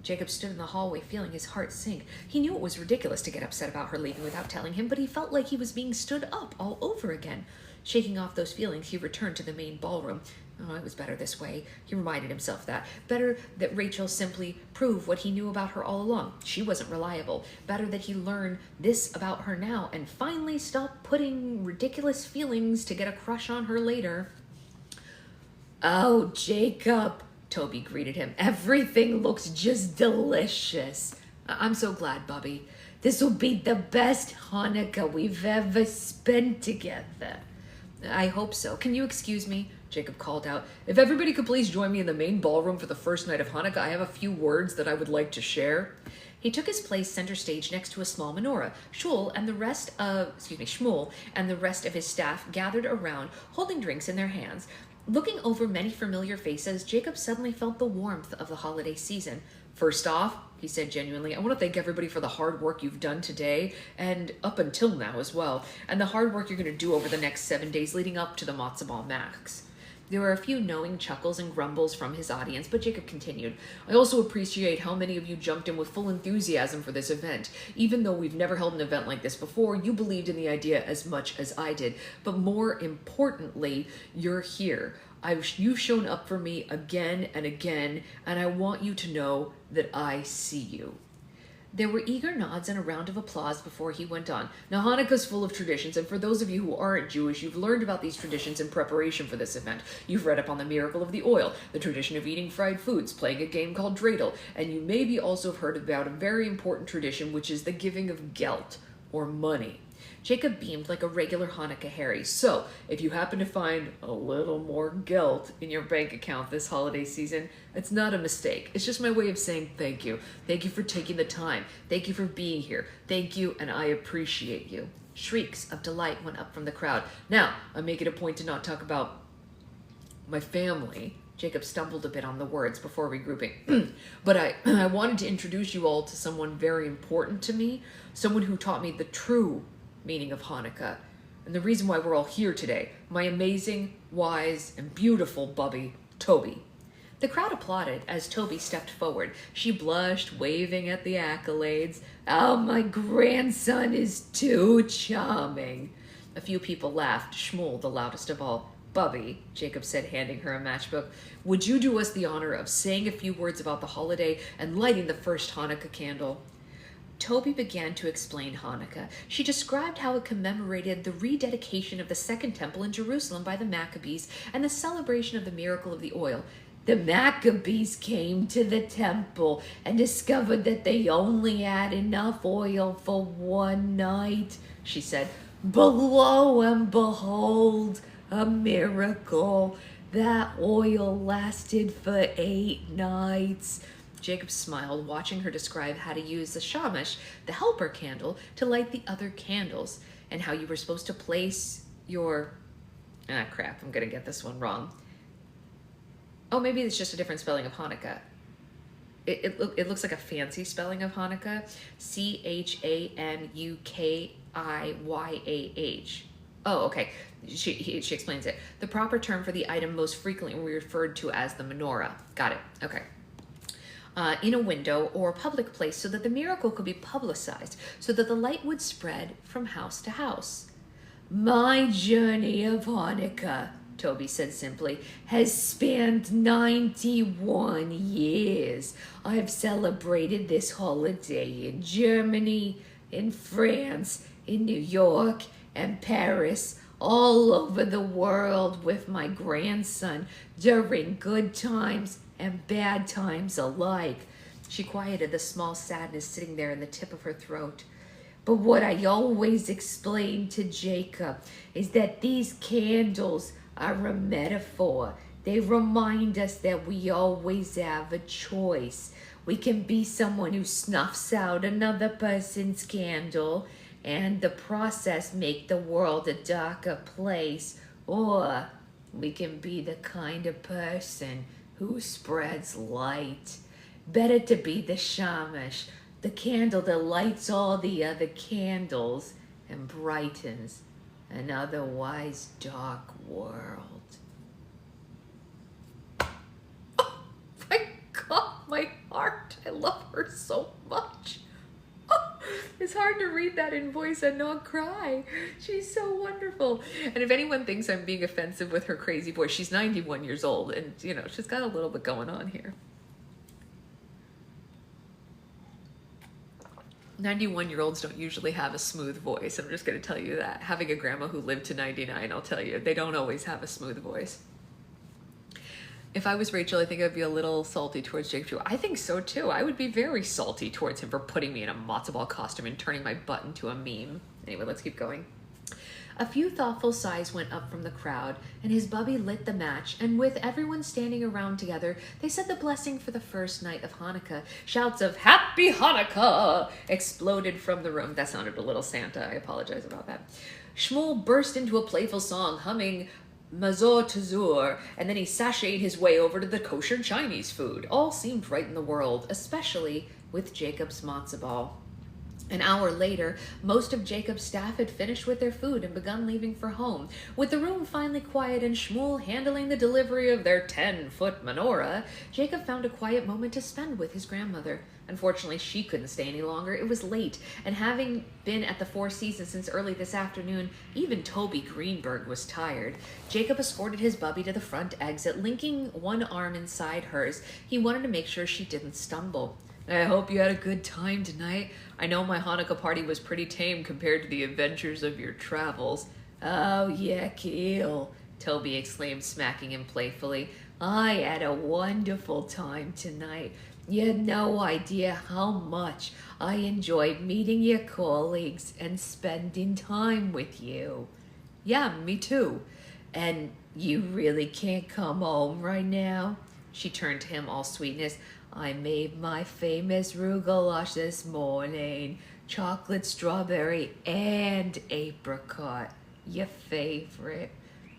Jacob stood in the hallway, feeling his heart sink. He knew it was ridiculous to get upset about her leaving without telling him, but he felt like he was being stood up all over again. Shaking off those feelings, he returned to the main ballroom. Oh, it was better this way. He reminded himself that. Better that Rachel simply prove what he knew about her all along. She wasn't reliable. Better that he learn this about her now and finally stop putting ridiculous feelings to get a crush on her later. "Oh, Jacob," Toby greeted him. "Everything looks just delicious." "I'm so glad, Bubby. This'll be the best Hanukkah we've ever spent together." "I hope so. Can you excuse me?" Jacob called out. "If everybody could please join me in the main ballroom for the first night of Hanukkah, I have a few words that I would like to share." He took his place center stage next to a small menorah. Shmuel and the rest of his staff gathered around, holding drinks in their hands. Looking over many familiar faces, Jacob suddenly felt the warmth of the holiday season. "First off," he said genuinely, "I want to thank everybody for the hard work you've done today, and up until now as well, and the hard work you're going to do over the next 7 days leading up to the Matzah Ball Max." There were a few knowing chuckles and grumbles from his audience, but Jacob continued. "I also appreciate how many of you jumped in with full enthusiasm for this event. Even though we've never held an event like this before, you believed in the idea as much as I did. But more importantly, you're here. You've shown up for me again and again, and I want you to know that I see you." There were eager nods and a round of applause before he went on. "Now, Hanukkah's full of traditions, and for those of you who aren't Jewish, you've learned about these traditions in preparation for this event. You've read up on the miracle of the oil, the tradition of eating fried foods, playing a game called dreidel, and you maybe also have heard about a very important tradition, which is the giving of gelt, or money." Jacob beamed like a regular Hanukkah Harry. "So, if you happen to find a little more gelt in your bank account this holiday season, it's not a mistake. It's just my way of saying thank you. Thank you for taking the time. Thank you for being here. Thank you, and I appreciate you." Shrieks of delight went up from the crowd. "Now, I make it a point to not talk about my family." Jacob stumbled a bit on the words before regrouping. "But I wanted to introduce you all to someone very important to me, someone who taught me the true meaning of Hanukkah, and the reason why we're all here today. My amazing, wise, and beautiful bubby, Toby." The crowd applauded as Toby stepped forward. She blushed, waving at the accolades. "Oh, my grandson is too charming." A few people laughed, Shmuel the loudest of all. "Bubby," Jacob said, handing her a matchbook, "would you do us the honor of saying a few words about the holiday and lighting the first Hanukkah candle?" Toby began to explain Hanukkah. She described how it commemorated the rededication of the Second Temple in Jerusalem by the Maccabees and the celebration of the miracle of the oil. "The Maccabees came to the temple and discovered that they only had enough oil for one night," she said. "But lo and behold, a miracle. That oil lasted for 8 nights. Jacob smiled, watching her describe how to use the shamash, the helper candle, to light the other candles, and how you were supposed to place your... crap, I'm gonna get this one wrong. Oh, maybe it's just a different spelling of Hanukkah. It looks like a fancy spelling of Hanukkah. Chanukiyyah. Oh, okay. She explains it. The proper term for the item most frequently referred to as the menorah. Got it. Okay. In a window or a public place so that the miracle could be publicized, so that the light would spread from house to house. "My journey of Hanukkah," Toby said simply, "has spanned 91 years. I've celebrated this holiday in Germany, in France, in New York, and Paris, all over the world with my grandson during good times and bad times alike. She quieted the small sadness sitting there in the tip of her throat. But what I always explain to Jacob is that these candles are a metaphor. They remind us that we always have a choice. We can be someone who snuffs out another person's candle and the process make the world a darker place, or we can be the kind of person who spreads light. Better to be the shamash, the candle that lights all the other candles and brightens an otherwise dark world. Oh my God, my heart. I love her so much. Oh, it's hard to read that in voice and not cry. She's so wonderful. And if anyone thinks I'm being offensive with her crazy voice, she's 91 years old and, you know, she's got a little bit going on here. 91-year-olds don't usually have a smooth voice. I'm just going to tell you that. Having a grandma who lived to 99, I'll tell you, they don't always have a smooth voice. If I was Rachel, I think I'd be a little salty towards Jake too. I think so too. I would be very salty towards him for putting me in a matzo ball costume and turning my butt into a meme. Anyway, let's keep going. A few thoughtful sighs went up from the crowd, and his bubby lit the match, and with everyone standing around together, they said the blessing for the first night of Hanukkah. Shouts of "Happy Hanukkah" exploded from the room. That sounded a little Santa. I apologize about that. Shmuel burst into a playful song, humming Mazor Tazur, and then he sashayed his way over to the kosher Chinese food. All seemed right in the world, especially with Jacob's matzo ball. An hour later, most of Jacob's staff had finished with their food and begun leaving for home. With the room finally quiet and Shmuel handling the delivery of their 10-foot menorah, Jacob found a quiet moment to spend with his grandmother. Unfortunately, she couldn't stay any longer. It was late, and having been at the Four Seasons since early this afternoon, even Toby Greenberg was tired. Jacob escorted his bubby to the front exit, linking one arm inside hers. He wanted to make sure she didn't stumble. I hope you had a good time tonight. I know my Hanukkah party was pretty tame compared to the adventures of your travels. Oh, yeah, Keel, Toby exclaimed, smacking him playfully. I had a wonderful time tonight. You had no idea how much I enjoyed meeting your colleagues and spending time with you. Yeah, me too. And you really can't come home right now? She turned to him, all sweetness. I made my famous rugalash this morning. Chocolate, strawberry, and apricot. Your favorite.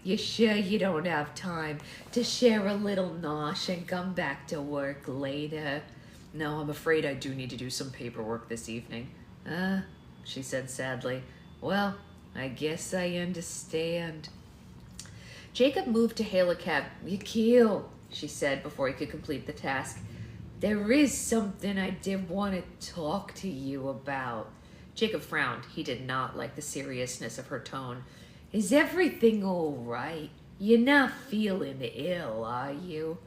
You sure you don't have time to share a little nosh and come back to work later? No, I'm afraid I do need to do some paperwork this evening. She said sadly. Well, I guess I understand. Jacob moved to hail a cab. Yakil, she said before he could complete the task. There is something I did want to talk to you about. Jacob frowned. He did not like the seriousness of her tone. Is everything all right? You're not feeling ill, are you?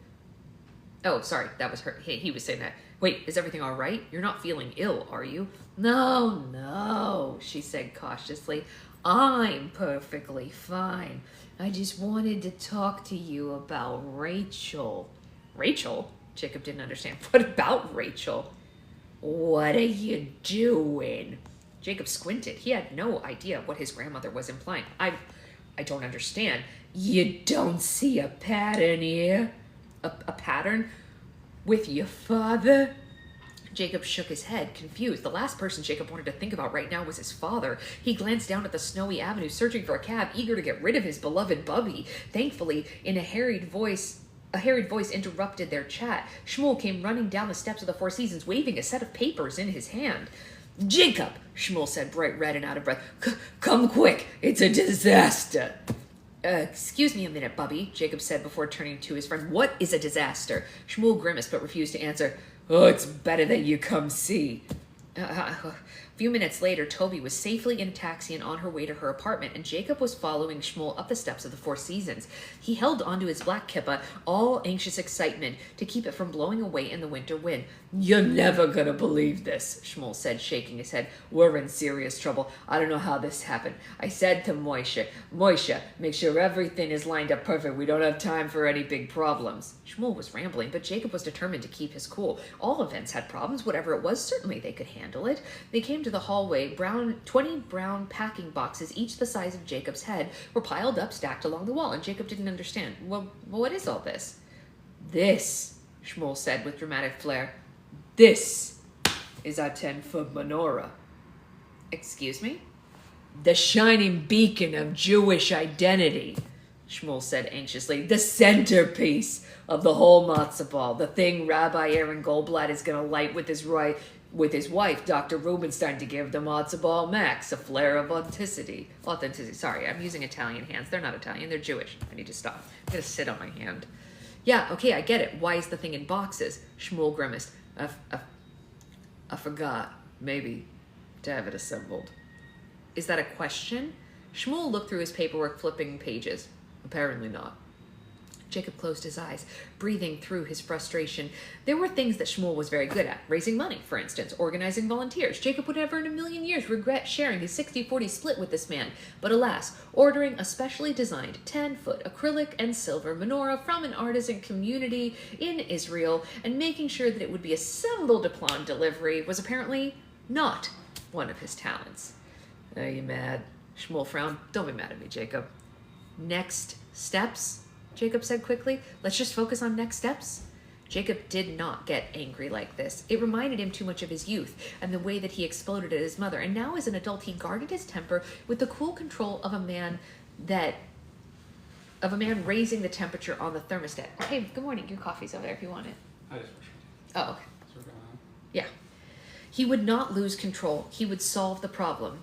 Oh, sorry, that was her. He was saying that. Wait, is everything all right? You're not feeling ill, are you? No, she said cautiously. I'm perfectly fine. I just wanted to talk to you about Rachel. Rachel? Jacob didn't understand. What about Rachel? What are you doing? Jacob squinted. He had no idea what his grandmother was implying. I don't understand. You don't see a pattern here? A pattern? With your father? Jacob shook his head, confused. The last person Jacob wanted to think about right now was his father. He glanced down at the snowy avenue, searching for a cab, eager to get rid of his beloved bubby. Thankfully, in a harried voice interrupted their chat. Shmuel came running down the steps of the Four Seasons, waving a set of papers in his hand. Jacob, Shmuel said, bright red and out of breath. Come quick, it's a disaster. Excuse me a minute, Bubby, Jacob said before turning to his friend. What is a disaster? Shmuel grimaced but refused to answer. Oh, it's better that you come see. A few minutes later, Toby was safely in a taxi and on her way to her apartment, and Jacob was following Shmuel up the steps of the Four Seasons. He held onto his black kippah, all anxious excitement, to keep it from blowing away in the winter wind. "You're never gonna believe this," Shmuel said, shaking his head. "We're in serious trouble. I don't know how this happened. I said to Moishe, make sure everything is lined up perfect. We don't have time for any big problems." Shmuel was rambling, but Jacob was determined to keep his cool. All events had problems. Whatever it was, certainly they could handle it. They came to the hallway. 20 brown packing boxes, each the size of Jacob's head, were piled up, stacked along the wall, and Jacob didn't understand. Well, what is all this? "This," Shmuel said with dramatic flair, "this is our 10-foot menorah." "Excuse me?" "The shining beacon of Jewish identity," Shmuel said anxiously. "The centerpiece of the whole matzah ball. The thing Rabbi Aaron Goldblatt is going to light with his wife, Dr. Rubenstein, to give the matzah ball Max a flare of authenticity. Sorry, I'm using Italian hands. They're not Italian. They're Jewish. I need to stop. I'm going to sit on my hand. "Yeah, okay, I get it. Why is the thing in boxes?" Shmuel grimaced. I forgot, maybe, to have it assembled." "Is that a question?" Shmuel looked through his paperwork, flipping pages. "Apparently not." Jacob closed his eyes, breathing through his frustration. There were things that Shmuel was very good at. Raising money, for instance, organizing volunteers. Jacob would never in a million years regret sharing his 60-40 split with this man. But alas, ordering a specially designed 10-foot acrylic and silver menorah from an artisan community in Israel and making sure that it would be assembled upon delivery was apparently not one of his talents. "Are you mad?" Shmuel frowned. "Don't be mad at me, Jacob." "Next steps?" Jacob said quickly. "Let's just focus on next steps." Jacob did not get angry like this. It reminded him too much of his youth and the way that he exploded at his mother. And now as an adult, he guarded his temper with the cool control of a man raising the temperature on the thermostat. "Hey, good morning. Your coffee's over there if you want it." I just wish Oh, okay. we were going on. Yeah. He would not lose control. He would solve the problem.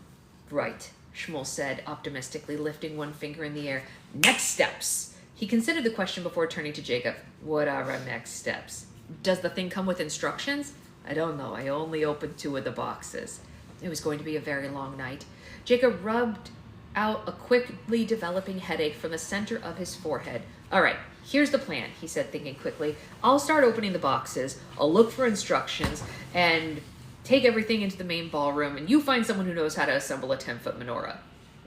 "Right," Shmuel said optimistically, lifting one finger in the air. "Next steps." He considered the question before turning to Jacob. "What are our next steps?" "Does the thing come with instructions?" "I don't know. I only opened 2 of the boxes." It was going to be a very long night. Jacob rubbed out a quickly developing headache from the center of his forehead. "All right, here's the plan," he said, thinking quickly. "I'll start opening the boxes. I'll look for instructions and take everything into the main ballroom, and you find someone who knows how to assemble a 10-foot menorah."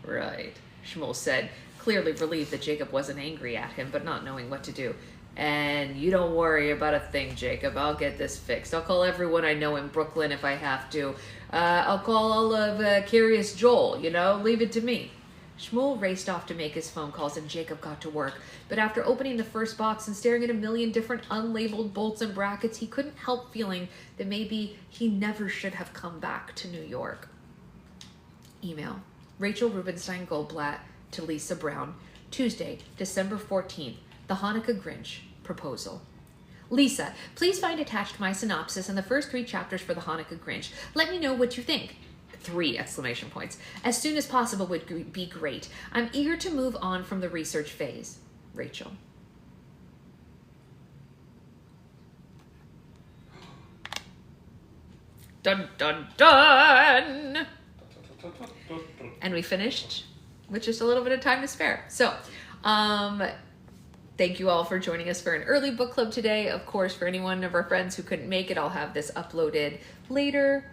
"Right," Shmuel said, clearly relieved that Jacob wasn't angry at him, but not knowing what to do. "And you don't worry about a thing, Jacob. I'll get this fixed. I'll call everyone I know in Brooklyn if I have to. I'll call all of Curious Joel, leave it to me." Shmuel raced off to make his phone calls, and Jacob got to work. But after opening the first box and staring at a million different unlabeled bolts and brackets, he couldn't help feeling that maybe he never should have come back to New York. Email: Rachel Rubenstein Goldblatt to Lisa Brown, Tuesday, December 14th, The Hanukkah Grinch Proposal. "Lisa, please find attached my synopsis and the first 3 chapters for The Hanukkah Grinch. Let me know what you think. 3 exclamation points. As soon as possible would be great. I'm eager to move on from the research phase. Rachel." Dun, dun, dun! And we finished with just a little bit of time to spare. So, thank you all for joining us for an early book club today. Of course, for any one of our friends who couldn't make it, I'll have this uploaded later.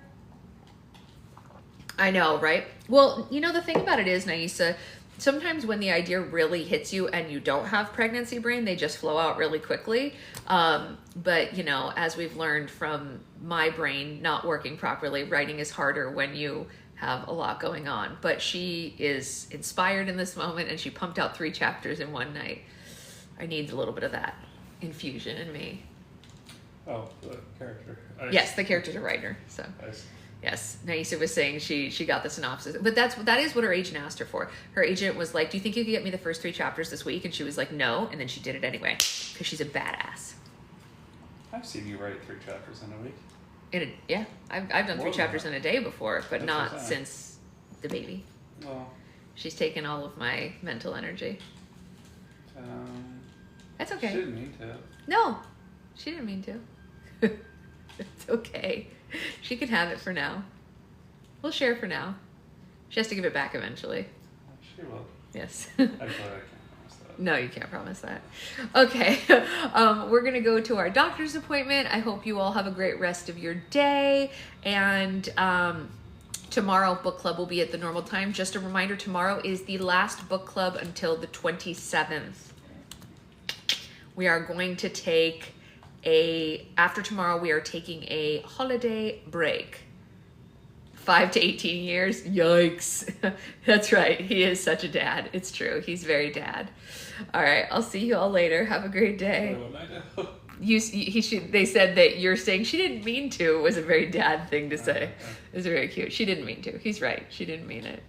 I know, right? Well, the thing about it is, Naisa, sometimes when the idea really hits you and you don't have pregnancy brain, they just flow out really quickly. But, as we've learned from my brain not working properly, writing is harder when you have a lot going on. But she is inspired in this moment, and she pumped out 3 chapters in one night. I need a little bit of that infusion in me. Oh, the character. Yes, the character's a writer. So yes, Naisa was saying she got the synopsis, but that is what her agent asked her for. Her agent was like, "Do you think you could get me the first 3 chapters this week?" And she was like, "No," and then she did it anyway because she's a badass. I've seen you write 3 chapters in a week. I've done 3 chapters in a day before, but That's not insane. since the baby. Well, She's taken all of my mental energy. That's okay. She didn't mean to. No, she didn't mean to. It's okay. She can have it for now. We'll share for now. She has to give it back eventually. She will. Yes. I can't promise that. No, you can't promise that. Okay. We're going to go to our doctor's appointment. I hope you all have a great rest of your day. And tomorrow, book club will be at the normal time. Just a reminder, tomorrow is the last book club until the 27th. We are going to take after tomorrow, we are taking a holiday break. 5 to 18 years. Yikes. That's right. He is such a dad. It's true. He's very dad. All right. I'll see you all later. Have a great day. What did I do? They said that you're saying she didn't mean to was a very dad thing to say. It was very cute. She didn't mean to. He's right. She didn't mean it.